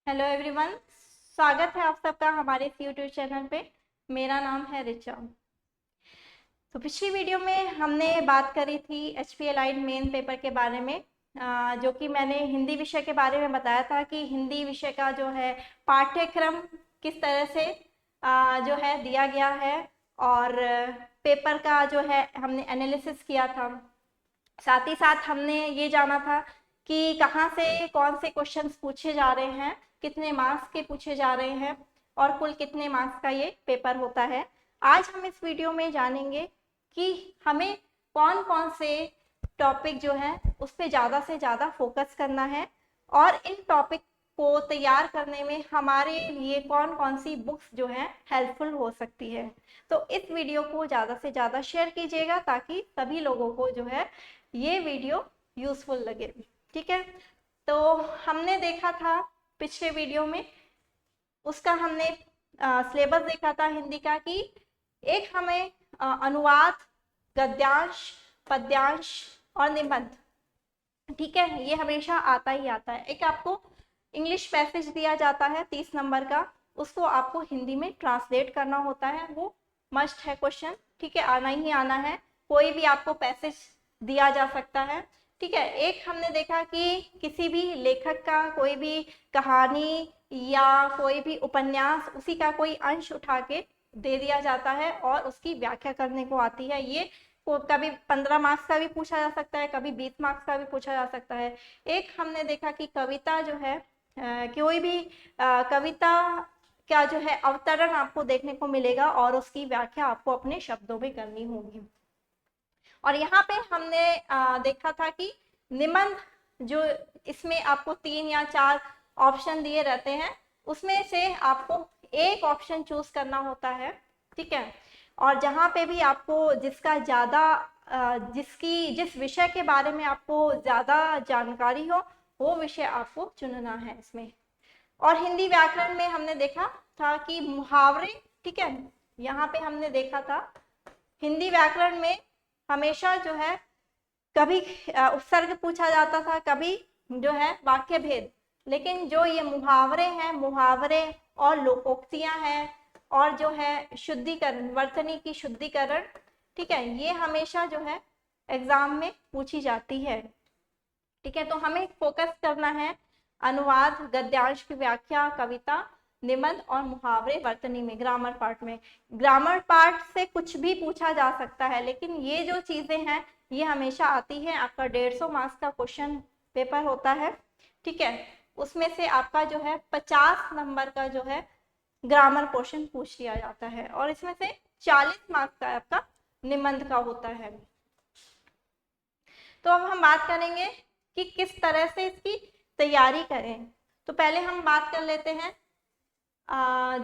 Hello everyone, स्वागत है आप सबका हमारे इस यूट्यूब चैनल पे। मेरा नाम है रिचा। तो पिछली वीडियो में हमने बात करी थी एचपीएल लाइन मेन पेपर के बारे में, जो कि मैंने हिंदी विषय के बारे में बताया था कि हिंदी विषय का जो है पाठ्यक्रम किस तरह से जो है दिया गया है, और पेपर का जो है हमने एनालिसिस किया था। साथ ही साथ हमने ये जाना था कि कहाँ से कौन से क्वेश्चंस पूछे जा रहे हैं, कितने मार्क्स के पूछे जा रहे हैं और कुल कितने मार्क्स का ये पेपर होता है। आज हम इस वीडियो में जानेंगे कि हमें कौन कौन से टॉपिक जो है उस पर ज़्यादा से ज़्यादा फोकस करना है, और इन टॉपिक को तैयार करने में हमारे लिए कौन कौन सी बुक्स जो है हेल्पफुल हो सकती है। तो इस वीडियो को ज़्यादा से ज़्यादा शेयर कीजिएगा ताकि सभी लोगों को जो है ये वीडियो यूजफुल लगे। ठीक है, तो हमने देखा था पिछले वीडियो में, उसका हमने सिलेबस देखा था हिंदी का कि एक हमें अनुवाद, गद्यांश, पद्यांश और निबंध, ठीक है, ये हमेशा आता ही आता है। एक आपको इंग्लिश पैसेज दिया जाता है 30 नंबर का, उसको आपको हिंदी में ट्रांसलेट करना होता है, वो मस्ट है क्वेश्चन। ठीक है, आना ही आना है। कोई भी आपको पैसेज दिया जा सकता है। ठीक है, एक हमने देखा कि किसी भी लेखक का कोई भी कहानी या कोई भी उपन्यास, उसी का कोई अंश उठा के दे दिया जाता है और उसकी व्याख्या करने को आती है। ये को कभी 15 मार्क्स का भी पूछा जा सकता है, कभी 20 मार्क्स का भी पूछा जा सकता है। एक हमने देखा कि कविता जो है कोई भी कविता का जो है अवतरण आपको देखने को मिलेगा और उसकी व्याख्या आपको अपने शब्दों में करनी होगी। और यहाँ पे हमने देखा था कि निबंध, जो इसमें आपको 3 या 4 ऑप्शन दिए रहते हैं, उसमें से आपको एक ऑप्शन चूज करना होता है। ठीक है, और जहाँ पे भी आपको जिसका ज़्यादा जिस विषय के बारे में आपको ज़्यादा जानकारी हो, वो विषय आपको चुनना है इसमें। और हिंदी व्याकरण में हमने देखा था कि मुहावरे, ठीक है, यहाँ पे हमने देखा था हिंदी व्याकरण में हमेशा जो है कभी उपसर्ग पूछा जाता था, कभी जो है वाक्य भेद, लेकिन जो ये मुहावरे हैं, मुहावरे और लोकोक्तियां हैं और जो है शुद्धिकरण, वर्तनी की शुद्धिकरण, ठीक है, ये हमेशा जो है एग्जाम में पूछी जाती है। ठीक है, तो हमें फोकस करना है अनुवाद, गद्यांश की व्याख्या, कविता, निबंध और मुहावरे वर्तनी में, ग्रामर पार्ट में। ग्रामर पार्ट से कुछ भी पूछा जा सकता है, लेकिन ये जो चीजें हैं ये हमेशा आती है। आपका 150 मार्क्स का क्वेश्चन पेपर होता है। ठीक है, उसमें से आपका जो है 50 नंबर का जो है ग्रामर पोर्शन पूछ लिया जाता है और इसमें से 40 मार्क्स का आपका निबंध का होता है। तो अब हम बात करेंगे कि किस तरह से इसकी तैयारी करें। तो पहले हम बात कर लेते हैं,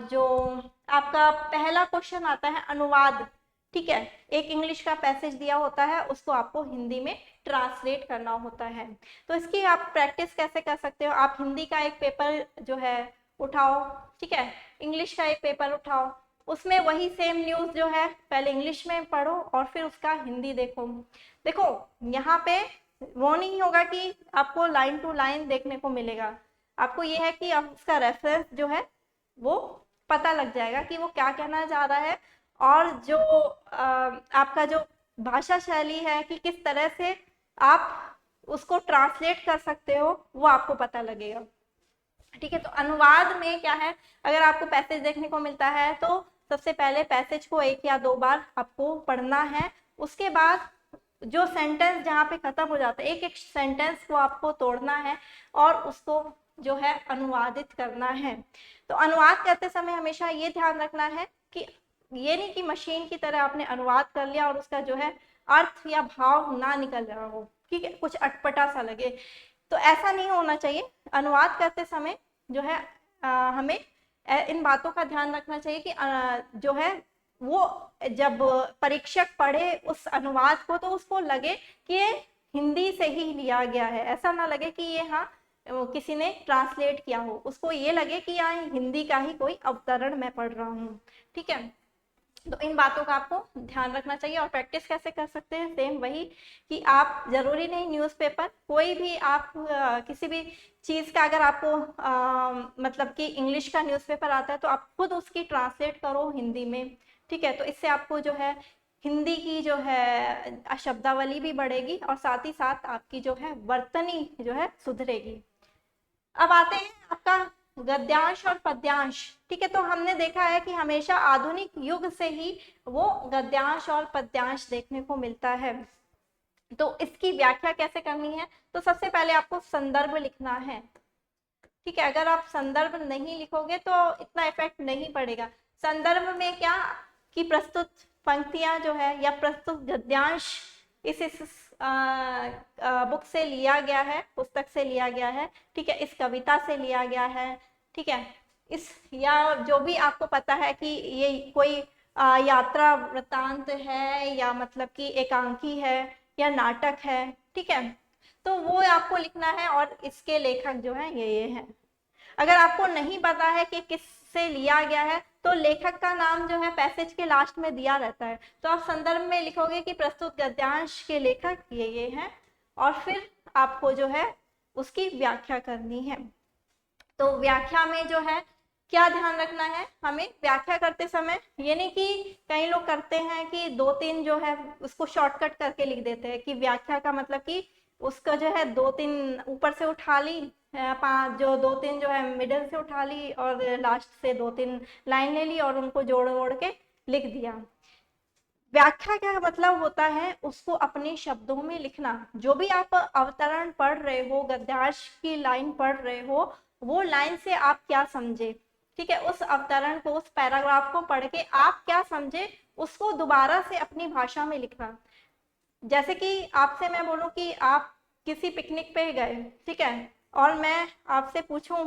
जो आपका पहला क्वेश्चन आता है अनुवाद। ठीक है, एक इंग्लिश का पैसेज दिया होता है, उसको आपको हिंदी में ट्रांसलेट करना होता है। तो इसकी आप प्रैक्टिस कैसे कर सकते हो? आप हिंदी का एक पेपर जो है उठाओ, ठीक है, इंग्लिश का एक पेपर उठाओ, उसमें वही सेम न्यूज जो है पहले इंग्लिश में पढ़ो और फिर उसका हिंदी देखो। देखो, यहाँ पे वो नहीं होगा कि आपको लाइन टू लाइन देखने को मिलेगा, आपको ये है कि आप उसका रेफरेंस जो है वो पता लग जाएगा कि वो क्या कहना चाह रहा है, और जो आपका जो भाषा शैली है कि किस तरह से आप उसको ट्रांसलेट कर सकते हो, वो आपको पता लगेगा। ठीक है, तो अनुवाद में क्या है, अगर आपको पैसेज देखने को मिलता है तो सबसे पहले पैसेज को 1 या 2 बार आपको पढ़ना है। उसके बाद जो सेंटेंस जहाँ पे खत्म हो जाता है, एक एक सेंटेंस को आपको तोड़ना है और उसको जो है अनुवादित करना है। तो अनुवाद करते समय हमेशा ये ध्यान रखना है कि ये नहीं कि मशीन की तरह आपने अनुवाद कर लिया और उसका जो है अर्थ या भाव ना निकल रहा हो, ठीक है, कुछ अटपटा सा लगे, तो ऐसा नहीं होना चाहिए। अनुवाद करते समय जो है हमें इन बातों का ध्यान रखना चाहिए कि जो है वो जब परीक्षक पढ़े उस अनुवाद को तो उसको लगे कि ये हिंदी से ही लिया गया है, ऐसा ना लगे कि ये हाँ किसी ने ट्रांसलेट किया हो, उसको ये लगे कि यहाँ हिंदी का ही कोई अवतरण मैं पढ़ रहा हूँ। ठीक है, तो इन बातों का आपको ध्यान रखना चाहिए। और प्रैक्टिस कैसे कर सकते हैं, सेम वही कि आप जरूरी नहीं न्यूज़पेपर, कोई भी आप किसी भी चीज़ का अगर आपको मतलब कि इंग्लिश का न्यूज़पेपर आता है तो आप खुद उसकी ट्रांसलेट करो हिंदी में, ठीक है। तो इससे आपको जो है हिंदी की जो है शब्दावली भी बढ़ेगी और साथ ही साथ आपकी जो है वर्तनी जो है सुधरेगी। अब आते हैं आपका गद्यांश और पद्यांश, ठीक है। तो हमने देखा है कि हमेशा आधुनिक युग से ही वो गद्यांश और पद्यांश देखने को मिलता है। तो इसकी व्याख्या कैसे करनी है, तो सबसे पहले आपको संदर्भ लिखना है, ठीक है। अगर आप संदर्भ नहीं लिखोगे तो इतना इफेक्ट नहीं पड़ेगा। संदर्भ में क्या कि प्रस्तुत पंक्तियां जो है या प्रस्तुत गद्यांश इस बुक से लिया गया है, पुस्तक से लिया गया है, ठीक है, इस कविता से लिया गया है, ठीक है। इस या जो भी आपको पता है कि ये कोई यात्रा वृतांत है या मतलब कि एकांकी है या नाटक है, ठीक है। तो वो आपको लिखना है और इसके लेखक जो है ये हैं। अगर आपको नहीं पता है कि किससे लिया गया है तो लेखक का नाम जो है पैसेज के लास्ट में दिया रहता है, तो आप संदर्भ में लिखोगे कि प्रस्तुत गद्यांश के लेखक ये हैं और फिर आपको जो है उसकी व्याख्या करनी है। तो व्याख्या में जो है क्या ध्यान रखना है हमें व्याख्या करते समय, ये नहीं कि कई लोग करते हैं कि 2-3 जो है उसको शॉर्टकट करके लिख देते हैं कि व्याख्या का मतलब कि उसका जो है 2-3 ऊपर से उठा ली, 5 जो 2-3 जो है मिडिल से उठा ली और लास्ट से 2-3 लाइन ले ली और उनको जोड़ वोड़ के लिख दिया। व्याख्या का मतलब होता है उसको अपने शब्दों में लिखना। जो भी आप अवतरण पढ़ रहे हो, गद्यांश की लाइन पढ़ रहे हो, वो लाइन से आप क्या समझे, ठीक है, उस अवतरण को, उस पैराग्राफ को पढ़ के आप क्या समझे उसको दोबारा से अपनी भाषा में लिखना। जैसे कि आपसे मैं बोलूं कि आप किसी पिकनिक पे गए, ठीक है, और मैं आपसे पूछूं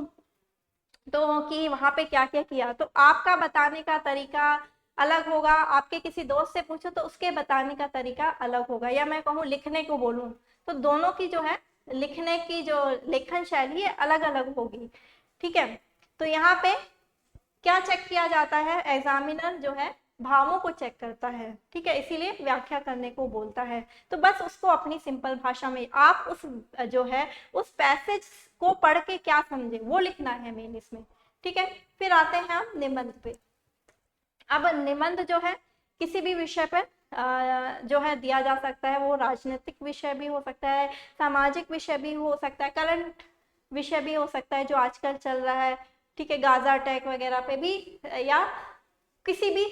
तो कि वहां पे क्या क्या किया, तो आपका बताने का तरीका अलग होगा, आपके किसी दोस्त से पूछो तो उसके बताने का तरीका अलग होगा, या मैं कहूँ लिखने को बोलूं तो दोनों की जो है लिखने की जो लेखन शैली है अलग अलग होगी, ठीक है। तो यहाँ पे क्या चेक किया जाता है, एग्जामिनर जो है भावों को चेक करता है, ठीक है, इसीलिए व्याख्या करने को बोलता है। तो बस उसको अपनी सिंपल भाषा में आप उस जो है उस पैसेज को पढ़ के क्या समझे वो लिखना है मेन इसमें, ठीक है। फिर आते हैं हम निबंध पे। अब निबंध जो है किसी भी विषय पर जो है दिया जा सकता है, वो राजनीतिक विषय भी हो सकता है, सामाजिक विषय भी हो सकता है, करंट विषय भी हो सकता है जो आजकल चल रहा है, ठीक है, गाजा अटैक वगैरह पे भी, या किसी भी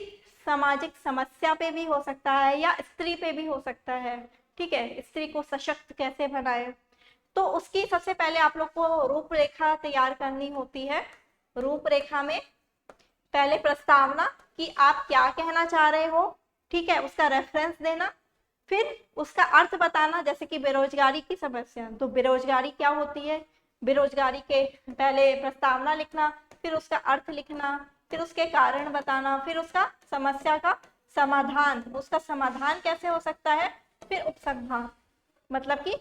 सामाजिक समस्या पे भी हो सकता है, या स्त्री पे भी हो सकता है, ठीक है, स्त्री को सशक्त कैसे बनाए। तो उसकी सबसे पहले आप लोग को रूपरेखा तैयार करनी होती है। रूपरेखा में पहले प्रस्तावना कि आप क्या कहना चाह रहे हो, ठीक है, उसका रेफरेंस देना, फिर उसका अर्थ बताना, जैसे कि बेरोजगारी की समस्या, तो बेरोजगारी क्या होती है, बेरोजगारी के पहले प्रस्तावना लिखना, फिर उसका अर्थ लिखना, फिर उसके कारण बताना, फिर उसका समस्या का समाधान, उसका समाधान कैसे हो सकता है, फिर उपसंहार मतलब कि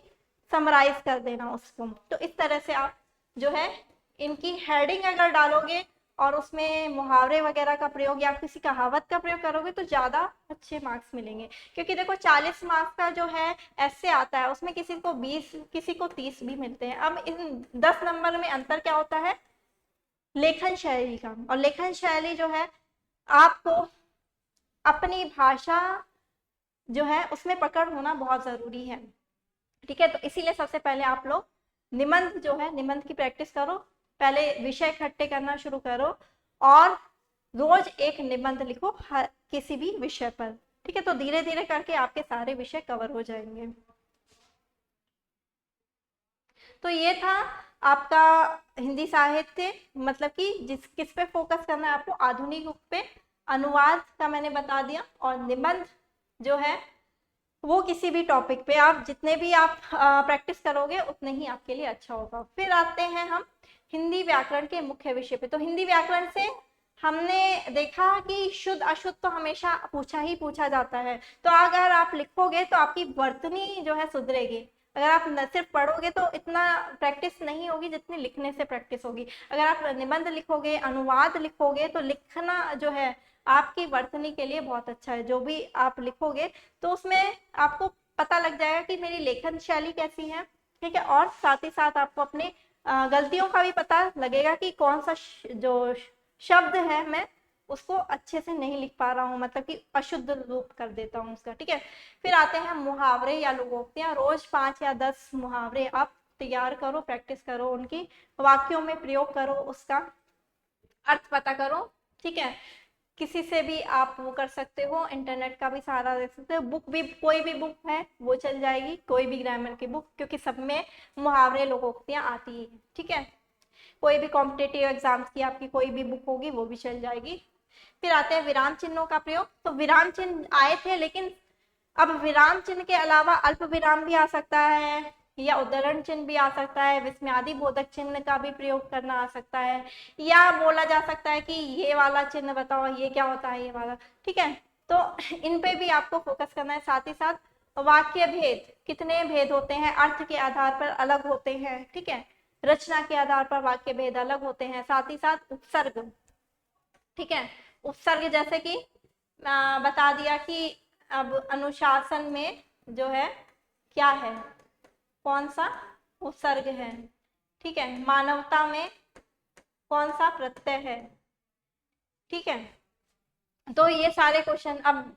समराइज कर देना उसको। तो इस तरह से आप जो है इनकी हेडिंग अगर डालोगे और उसमें मुहावरे वगैरह का प्रयोग या किसी कहावत का प्रयोग करोगे तो ज्यादा अच्छे मार्क्स मिलेंगे। क्योंकि देखो 40 मार्क्स का जो है ऐसे आता है, उसमें किसी को 20 किसी को 30 भी मिलते हैं। अब इन 10 नंबर में अंतर क्या होता है, लेखन शैली का। और लेखन शैली जो है आपको अपनी भाषा जो है उसमें पकड़ होना बहुत जरूरी है, ठीक है। तो इसीलिए सबसे पहले आप लोग निबंध जो है, निबंध की प्रैक्टिस करो, पहले विषय इकट्ठे करना शुरू करो और रोज एक निबंध लिखो हर किसी भी विषय पर, ठीक है। तो धीरे धीरे करके आपके सारे विषय कवर हो जाएंगे। तो ये था आपका हिंदी साहित्य, मतलब कि किस पे फोकस करना है आपको, आधुनिक युग पे, अनुवाद का मैंने बता दिया, और निबंध जो है वो किसी भी टॉपिक पे आप जितने भी आप प्रैक्टिस करोगे उतने ही आपके लिए अच्छा होगा। फिर आते हैं हम हिंदी व्याकरण के मुख्य विषय पे। तो हिंदी व्याकरण से हमने देखा कि शुद्ध अशुद्ध तो हमेशा पूछा ही पूछा जाता है, तो अगर आप लिखोगे तो आपकी वर्तनी जो है सुधरेगी। अगर आप न सिर्फ पढ़ोगे तो इतना प्रैक्टिस नहीं होगी जितनी लिखने से प्रैक्टिस होगी। अगर आप निबंध लिखोगे, अनुवाद लिखोगे, तो लिखना जो है आपकी वर्तनी के लिए बहुत अच्छा है। जो भी आप लिखोगे तो उसमें आपको पता लग जाएगा कि मेरी लेखन शैली कैसी है, ठीक है। और साथ ही साथ आपको अपने गलतियों का भी पता लगेगा कि कौन सा जो शब्द है मैं उसको अच्छे से नहीं लिख पा रहा हूँ, मतलब कि अशुद्ध रूप कर देता हूँ उसका, ठीक है। फिर आते हैं मुहावरे या लोकोक्तियां। रोज 5 या 10 मुहावरे आप तैयार करो, प्रैक्टिस करो, उनकी वाक्यों में प्रयोग करो, उसका अर्थ पता करो, ठीक है। किसी से भी आप वो कर सकते हो, इंटरनेट का भी सहारा ले सकते हो। बुक भी, कोई भी बुक है वो चल जाएगी, कोई भी ग्रामर की बुक, क्योंकि सब में मुहावरे लोकोक्तियां आती है, ठीक है। कोई भी कॉम्पिटेटिव एग्जाम्स की आपकी कोई भी बुक होगी वो भी चल जाएगी। फिर आते हैं विराम चिन्हों का प्रयोग। तो विराम चिन्ह आए थे, लेकिन अब विराम चिन्ह के अलावा अल्प विराम भी आ सकता है, या उद्धरण चिन्ह भी आ सकता है, विस्मयादि बोधक चिन्ह का भी प्रयोग करना आ सकता है, या बोला जा सकता है कि ये वाला चिन्ह बताओ, ये क्या होता है ये वाला, ठीक है। तो इन पे भी आपको फोकस करना है। साथ ही साथ वाक्य भेद, कितने भेद होते हैं, अर्थ के आधार पर अलग होते हैं, ठीक है। रचना के आधार पर वाक्य भेद अलग होते हैं। साथ ही साथ उपसर्ग, ठीक है। उपसर्ग जैसे कि बता दिया कि अब अनुशासन में जो है क्या है, कौन सा उपसर्ग है, ठीक है। मानवता में कौन सा प्रत्यय है, ठीक है। तो ये सारे क्वेश्चन, अब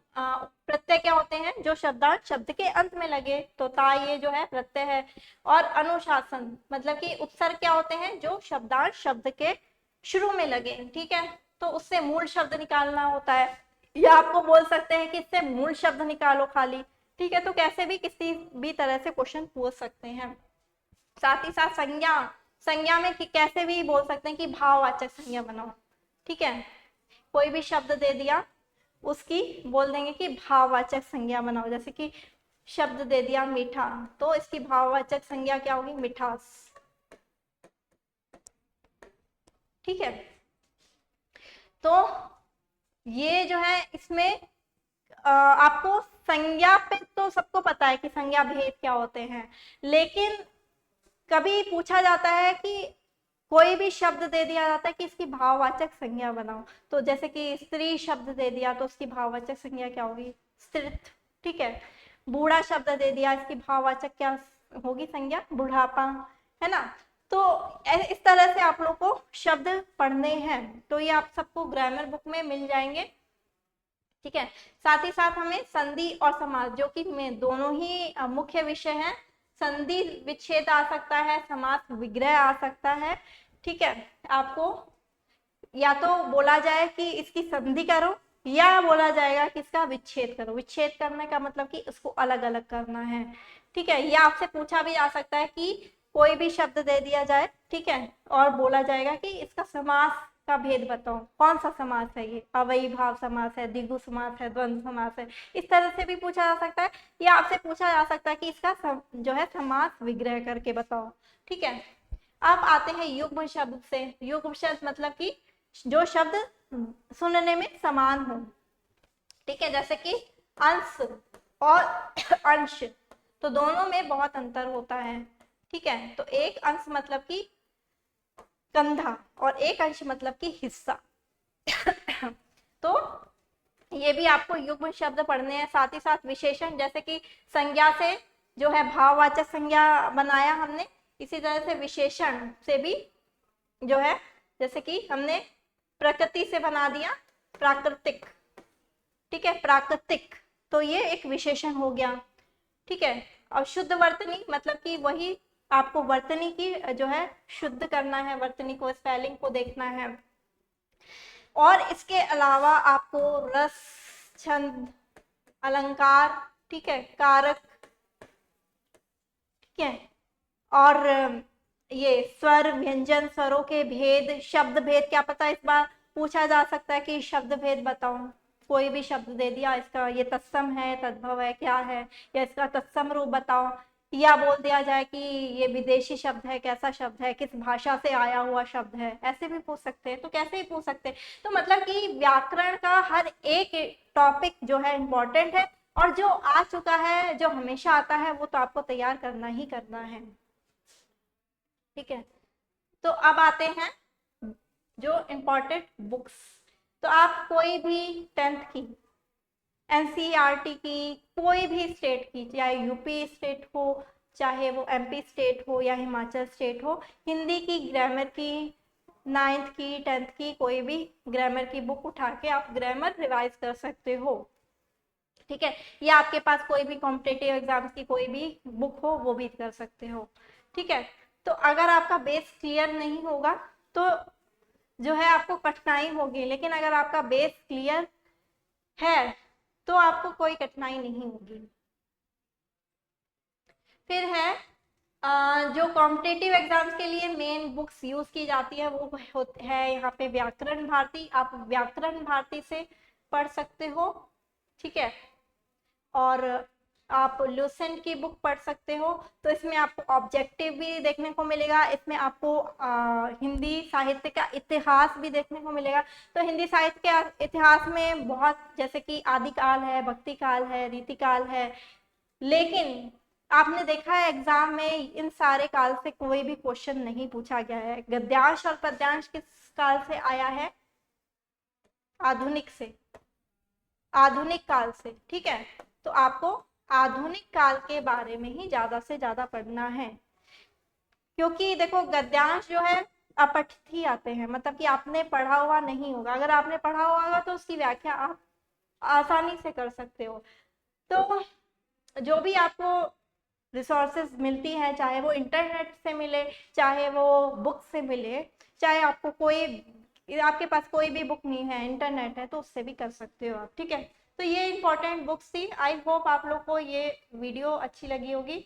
प्रत्यय क्या होते हैं, जो शब्दांश शब्द के अंत में लगे, तो ता ये जो है प्रत्यय है। और अनुशासन मतलब कि उपसर्ग क्या होते हैं, जो शब्दांश शब्द के शुरू में लगे, ठीक है। तो उससे मूल शब्द निकालना होता है, या आपको बोल सकते हैं कि इससे मूल शब्द निकालो खाली, ठीक है। तो कैसे भी किसी भी तरह से क्वेश्चन पूछ सकते हैं। साथ ही साथ संज्ञा, संज्ञा में कैसे भी बोल सकते हैं कि भाववाचक संज्ञा बनाओ, ठीक है। कोई भी शब्द दे दिया, उसकी बोल देंगे कि भाववाचक संज्ञा बनाओ। जैसे कि शब्द दे दिया मीठा, तो इसकी भाववाचक संज्ञा क्या होगी, मिठास, ठीक है। तो ये जो है इसमें आपको संज्ञा पे तो सबको पता है कि संज्ञा भेद क्या होते हैं, लेकिन कभी पूछा जाता है कि कोई भी शब्द दे दिया जाता है कि इसकी भाववाचक संज्ञा बनाओ। तो जैसे कि स्त्री शब्द दे दिया तो उसकी भाववाचक संज्ञा क्या होगी, स्त्रीत्व, ठीक है। बूढ़ा शब्द दे दिया, इसकी भाववाचक क्या होगी संज्ञा, बुढ़ापा, है ना। तो इस तरह से आप लोग को शब्द पढ़ने हैं, तो ये आप सबको ग्रामर बुक में मिल जाएंगे, ठीक है। साथ ही साथ हमें संधि और समास, जो कि में दोनों ही मुख्य विषय हैं। संधि विच्छेद आ सकता है, समास विग्रह आ सकता है, ठीक है। आपको या तो बोला जाए कि इसकी संधि करो, या बोला जाएगा कि इसका विच्छेद करो। विच्छेद करने का मतलब कि इसको अलग अलग करना है, ठीक है। या आपसे पूछा भी जा सकता है कि कोई भी शब्द दे दिया जाए, ठीक है, और बोला जाएगा कि इसका समास का भेद बताओ, कौन सा समास है ये, अवयवी भाव समास है, द्विगु समास है, द्वंद्व समास है। इस तरह से भी पूछा जा सकता है, या आपसे पूछा जा सकता है कि इसका जो है समास विग्रह करके बताओ, ठीक है। अब आते हैं युग्म शब्द से। युग्म शब्द मतलब कि जो शब्द सुनने में समान हो, ठीक है। जैसे कि अंश और अंश, तो दोनों में बहुत अंतर होता है, ठीक है। तो एक अंश मतलब कि कंधा, और एक अंश मतलब कि हिस्सा। तो ये भी आपको युग्म शब्द पढ़ने हैं। साथ ही साथ विशेषण, जैसे कि संज्ञा से जो है भाववाचक संज्ञा बनाया हमने, इसी तरह से विशेषण से भी जो है, जैसे कि हमने प्रकृति से बना दिया प्राकृतिक, ठीक है, प्राकृतिक, तो ये एक विशेषण हो गया, ठीक है। और शुद्ध वर्तनी मतलब कि वही आपको वर्तनी की जो है शुद्ध करना है, वर्तनी को, स्पेलिंग को देखना है। और इसके अलावा आपको रस, छंद, अलंकार, ठीक है, कारक, ठीक है, और ये स्वर, व्यंजन, स्वरों के भेद, शब्द भेद क्या पता इस बार पूछा जा सकता है कि शब्द भेद बताओ। कोई भी शब्द दे दिया, इसका ये तत्सम है, तद्भव है, क्या है, या इसका तत्सम रूप बताओ, या बोल दिया जाए कि ये विदेशी शब्द है, कैसा शब्द है, किस भाषा से आया हुआ शब्द है, ऐसे भी पूछ सकते हैं। तो कैसे ही पूछ सकते हैं। तो मतलब कि व्याकरण का हर एक टॉपिक जो है इम्पोर्टेंट है, और जो आ चुका है, जो हमेशा आता है, वो तो आपको तैयार करना ही करना है, ठीक है। तो अब आते हैं जो इम्पोर्टेंट बुक्स। तो आप कोई भी 10th की एनसीईआरटी की कोई भी स्टेट की, चाहे यूपी स्टेट हो, चाहे वो एमपी स्टेट हो या हिमाचल स्टेट हो, हिंदी की ग्रामर की 9th की 10th की कोई भी ग्रामर की बुक उठा के आप ग्रामर रिवाइज कर सकते हो। ठीक है, या आपके पास कोई भी कॉम्पिटेटिव एग्जाम्स की कोई भी बुक हो वो भी कर सकते हो। ठीक है, तो अगर आपका बेस क्लियर नहीं होगा तो जो है आपको कठिनाई होगी, लेकिन अगर आपका बेस क्लियर है तो आपको कोई कठिनाई नहीं होगी। फिर है जो कॉम्पिटेटिव एग्जाम्स के लिए मेन बुक्स यूज की जाती है वो है यहाँ पे व्याकरण भारती। आप व्याकरण भारती से पढ़ सकते हो। ठीक है, और आप लुसेंट की बुक पढ़ सकते हो। तो इसमें आपको ऑब्जेक्टिव भी देखने को मिलेगा, इसमें आपको हिंदी साहित्य का इतिहास भी देखने को मिलेगा। तो हिंदी साहित्य के इतिहास में बहुत, जैसे कि आदिकाल है, भक्ति काल है, रीतिकाल है, लेकिन आपने देखा है एग्जाम में इन सारे काल से कोई भी क्वेश्चन नहीं पूछा गया है। गद्यांश और पद्यांश किस काल से आया है? आधुनिक से, आधुनिक काल से। ठीक है, तो आपको आधुनिक काल के बारे में ही ज्यादा से ज्यादा पढ़ना है, क्योंकि देखो गद्यांश जो है अपठित ही आते हैं, मतलब कि आपने पढ़ा हुआ नहीं होगा। अगर आपने पढ़ा हुआ होगा तो उसकी व्याख्या आप आसानी से कर सकते हो। तो जो भी आपको रिसोर्सेज मिलती है, चाहे वो इंटरनेट से मिले, चाहे वो बुक से मिले, चाहे आपको कोई, आपके पास कोई भी बुक नहीं है, इंटरनेट है, तो उससे भी कर सकते हो आप। ठीक है, तो ये इंपॉर्टेंट बुक्स थी। आई होप आप लोग को ये वीडियो अच्छी लगी होगी।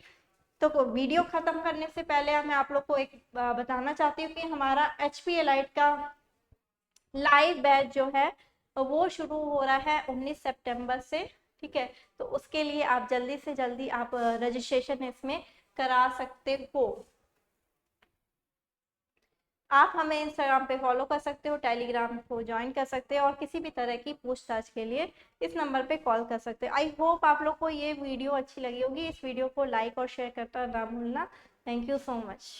तो वीडियो खत्म करने से पहले मैं आप लोग को एक बताना चाहती हूँ कि हमारा HPLite का लाइव बैच जो है वो शुरू हो रहा है 19 सितंबर से। ठीक है, तो उसके लिए आप जल्दी से जल्दी आप रजिस्ट्रेशन इसमें करा सकते हो। आप हमें इंस्टाग्राम पे फॉलो कर सकते हो, टेलीग्राम को ज्वाइन कर सकते हो, और किसी भी तरह की पूछताछ के लिए इस नंबर पे कॉल कर सकते हो। आई होप आप लोग को ये वीडियो अच्छी लगी होगी। इस वीडियो को लाइक और शेयर करना ना भूलना। Thank you so much.